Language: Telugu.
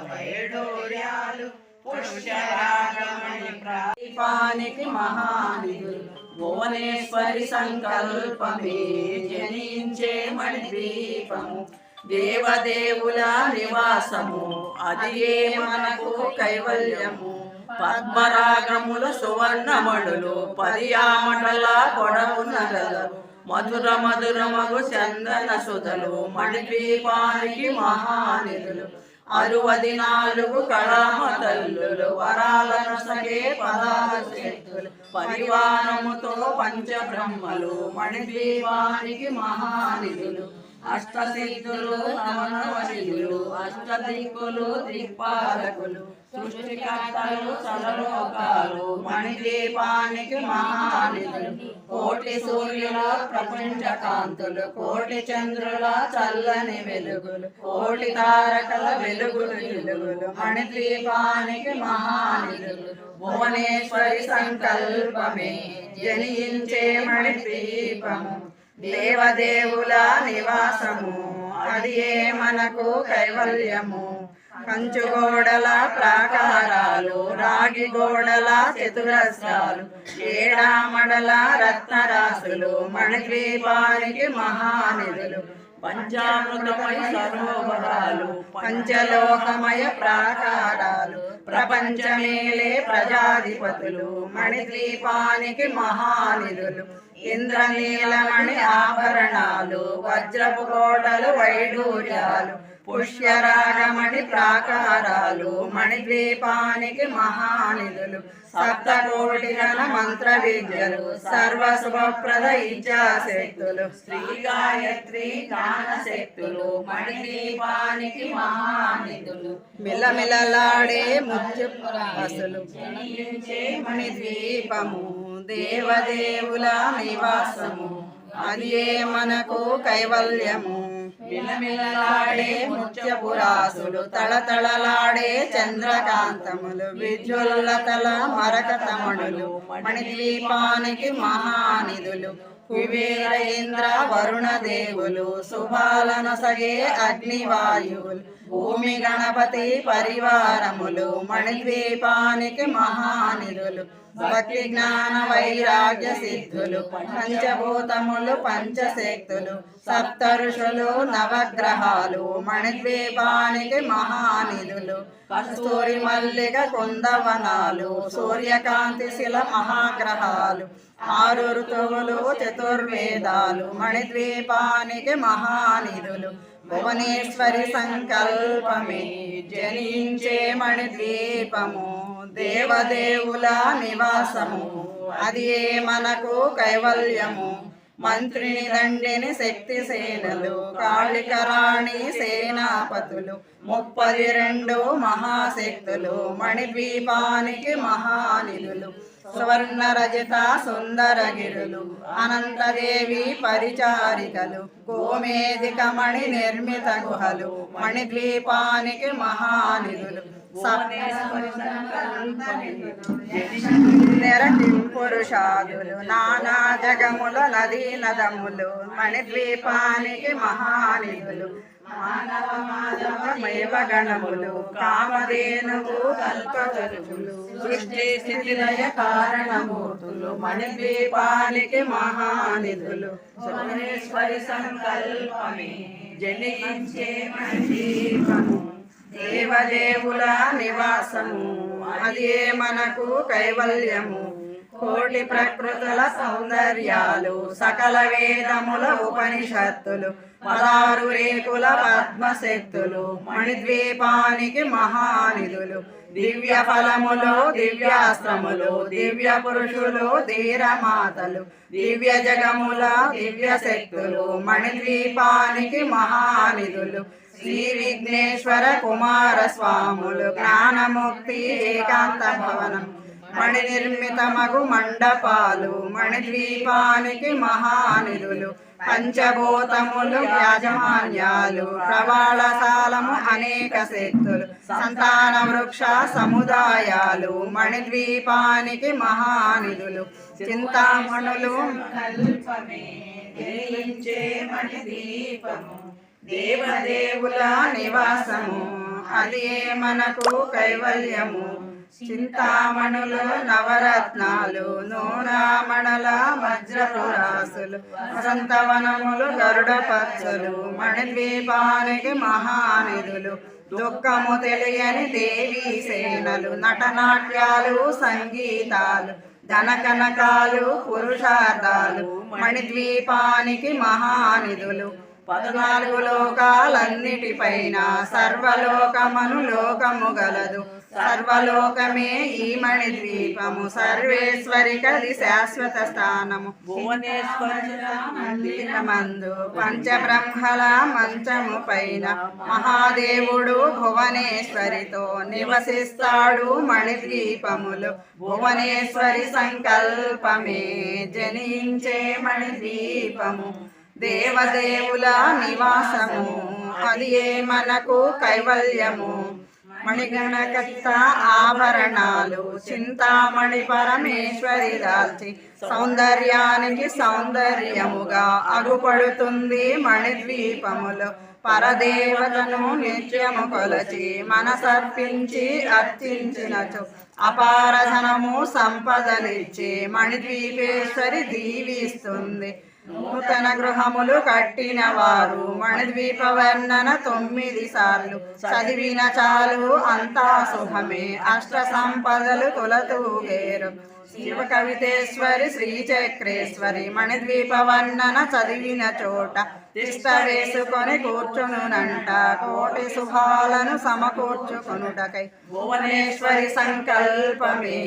వైడూర్యాలు పుష్యరాగమణి ప్రదీపానికి మహానిధులు భువనేశ్వరి సంకల్పమే జనించే మణిద్వీపము దేవదేవుల నివాసము అదియే మనకు కైవల్యము పద్మరాగముల సువర్ణమణులు పదియామటల పొడవునగలు మధుర మధురమగు చందన సుధలు మణిద్వీపానికి మహానిధులు 64 కళామ తల్లులు వరాలను సగే పదాశక్తులు పరివారముతో పంచబ్రహ్మలు మణిద్వీపానికి మహానిధులు అష్టసిద్ధులు నవనవనిధులు అష్టదిక్కులు దిక్పాలకులు సృష్టికర్తలు సర్వలోకాలు మణిద్వీపానికి మహానిధులు కోటి సూర్యుల ప్రపంచ కాంతులు కోటి చంద్రుల చల్లని వెలుగులు కోటి తారకల వెలుగులు మణిద్వీపానికి మహానిధులు భువనేశ్వరి సంకల్పమే జనించే మణిద్వీపము దేవదేవుల నివాసము అదియే మనకు కైవల్యము కంచు గోడల ప్రాకారాలు రాగి గోడల చతురస్రాలు ఏడామడల రత్నరాసులు మణిద్వీపానికి మహానిధులు పంచామృతమయ సరోవరాలు పంచలోకమయ ప్రాకారాలు ప్రపంచమేలే ప్రజాధిపతులు మణిద్వీపానికి మహానిధులు ఇంద్రనీలమణి ఆభరణాలు వజ్రపు కోటలు వైడూర్యాలు పుష్యరాగమణి ప్రాకారాలు మణిద్వీపానికి మహానిధులు సప్తకోటి గణ మంత్ర విద్యలు సర్వశుభప్రద ఇచ్చాశక్తులు శ్రీ గాయత్రి జ్ఞానశక్తులు మణిద్వీపానికి మహానిధులు మిలమిలలాడే ముత్యపురాసులు జనించే మణిద్వీపము దేవదేవుల నివాసము అదియే మనకు కైవల్యము మిలమిలలాడే ముత్యపురాసులు తళతళలాడే చంద్రకాంతములు విద్యుల్లతల మరకతమణులు మణిద్వీపానికి మహానిధులు కుబేర ఇంద్ర వరుణ దేవులు శుభాలను సగే అగ్నివాయువులు భూమి గణపతి పరివారములు మణిద్వీపానికి మహానిధులు భక్తి జ్ఞాన వైరాగ్య సిద్ధులు పంచభూతములు పంచశక్తులు సప్త ఋషులు నవగ్రహాలు మణిద్వీపానికి మహానిధులు కస్తూరి మల్లిక కుందవనాలు సూర్యకాంతి శిల మహాగ్రహాలు 6 ఋతువులు చతుర్వేదాలు మణిద్వీపానికి మహానిధులు భువనేశ్వరి సంకల్పమే జనించే మణిద్వీపము దేవదేవుల నివాసము అదియే మనకు కైవల్యము మంత్రిని దండిని శక్తి సేనలు కాళికరాణి సేనాపతులు 32 మహాశక్తులు మణిద్వీపానికి మహానిధులు సువర్ణ రజత సుందరగిరులు అనంతదేవి పరిచారికలు గోమేధికమణి నిర్మిత గుహలు మణిద్వీపానికి మహానిధులు పురుషాదులు నానా జగముల నదీ నదములు మణిద్వీపానికి మహానిధులు మానవ మాధవ గణములు కామధేనువు కల్పతరులు సృష్టి స్థితి లయ కారణమూర్తులు మణిద్వీపానికి మహానిధులు భువనేశ్వరి సంకల్పమే జనించే మణిద్వీపము దేవదేవుల నివాసము అదే మనకు కైవల్యము కోటి ప్రకృతుల సౌందర్యాలు సకల వేదముల ఉపనిషత్తులు 16 రేకుల పద్మశక్తులు మణిద్వీపానికి మహానిధులు దివ్య ఫలములు దివ్యాస్త్రములు దివ్య పురుషులు ధీరమాతలు దివ్య జగముల దివ్య శక్తులు మణిద్వీపానికి మహానిధులు శ్రీ విఘ్నేశ్వర కుమార స్వాములు జ్ఞానముక్తి ఏకాంత భవనం మణి నిర్మితమగు మండపాలు మణిద్వీపానికి మహానిధులు పంచభూతములు యాజమాన్యాలు ప్రవాళశాలము అనేక శక్తులు సంతాన వృక్ష సముదాయాలు మణిద్వీపానికి మహానిధులు చింతామణులు కల్పమే జయించే మణిద్వీపము దేవదేవుల నివాసము అది మనకు కైవల్యము. చింతామణులు నవరత్నాలు నూరామణల వజ్రపురాసులు వసంతవనములు గరుడ పచ్చలు మణిద్వీపానికి మహానిధులు దుఃఖము తెలియని దేవీ సేనలు నటనాట్యాలు సంగీతాలు ధనకనకాలు పురుషార్థాలు మణిద్వీపానికి మహానిధులు 14 లోకాలన్నిటిపైన సర్వలోకమను లోకము గలదు. సర్వలోకమే ఈ మణిద్వీపము సర్వేశ్వరి కది శాశ్వత స్థానము. మందు పంచబ్రహ్మల మంచము పైన మహాదేవుడు భువనేశ్వరితో నివసిస్తాడు మణిద్వీపములు. భువనేశ్వరి సంకల్పమే జనించే మణిద్వీపము దేవదేవుల నివాసము. అది మనకు కైవల్యము. మణిగణకర్త ఆభరణాలు చింతామణి పరమేశ్వరి దాల్చి సౌందర్యానికి సౌందర్యముగా అగుపడుతుంది మణిద్వీపములో. పరదేవతను నిత్యము కొలచి మనసర్పించి అర్చించినచో అపారధనము సంపదలిచ్చి మణిద్వీపేశ్వరి దీవిస్తుంది. నూతన గృహములు కట్టిన వారు మణిద్వీప వర్ణన 9 సార్లు చదివిన చాలు అంతా శుభమే. అష్ట సంపదలు కొలతూగేరు. శివ కవితేశ్వరి శ్రీచక్రేశ్వరి మణిద్వీప వర్ణన చదివిన చోట తిష్ట వేసుకొని కూర్చునునంట. కోటి శుభాలను సమకూర్చుకొనుటకై భువనేశ్వరి సంకల్పమే